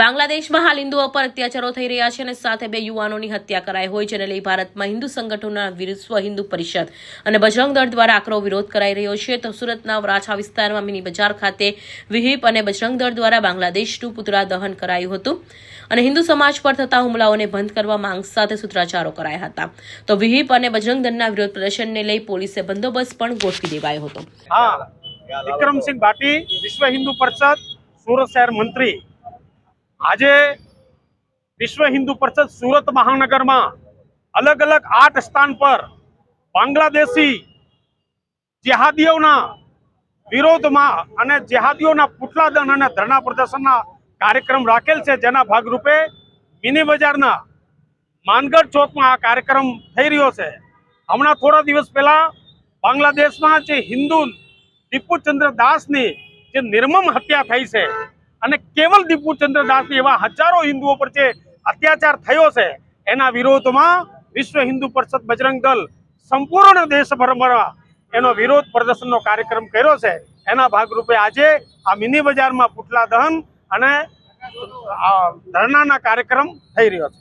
બાંગ્લાદેશમાં હાલ હિન્દુઓ પર અત્યાચારો થઈ રહ્યા છે અને સાથે 2 યુવાનોની હત્યા કરાઈ હોય, જેને લઈ ભારતમાં હિન્દુ સંગઠનોના વિશ્વ હિન્દુ પરિષદ અને બજરંગ દળ દ્વારા આકરો વિરોધ કરાઈ રહ્યો છે. તો સુરતના વરાછા વિસ્તારમાં મિની બજાર ખાતે વિહિપ અને બજરંગ દળ દ્વારા બાંગ્લાદેશનું પુતળા દહન કરાયું હતું અને હિન્દુ સમાજ પર થતા હુમલાઓને બંધ કરવા માંગ સાથે સૂત્રાચારો કરાયા હતા. તો વિહિપ અને બજરંગ દળના વિરોધ પ્રદર્શનને લઈ પોલીસે બંદોબસ્ત પણ ગોઠવી દેવાયો હતો. વિક્રમસિંહ ભાટી, વિશ્વ હિન્દુ પરિષદ સુરત શહેર મંત્રી. આજે વિશ્વ હિન્દુ પરિષદ સુરત મહાનગરમાં અલગ અલગ 8 સ્થાન પર બાંગ્લાદેશી જેહાદીઓના વિરોધમાં અને જેહાદીઓના પુતળા દહન અને ધરણા પ્રદર્શનના કાર્યક્રમ રાખેલ છે, જેના ભાગરૂપે મિની બજારના માનગઢ ચોકમાં આ કાર્યક્રમ થઈ રહ્યો છે. હમણાં થોડા દિવસ પહેલા બાંગ્લાદેશમાં જે હિન્દુ દીપુચંદ્ર દાસની જે નિર્મમ હત્યા થઈ છે અને કેવલ દીપુચંદ્ર દાસની એવા હજારો હિન્દુઓ પર જે અત્યાચાર થયો છે, એના વિરોધમાં વિશ્વ હિન્દુ પરિષદ બજરંગ દળ સંપૂર્ણ દેશભરમાં એનો વિરોધ પ્રદર્શનનો કાર્યક્રમ કર્યો છે. એના ભાગરૂપે આજે આ મિની બજારમાં પુતળા દહન અને ધરણાના કાર્યક્રમ થઈ રહ્યો છે.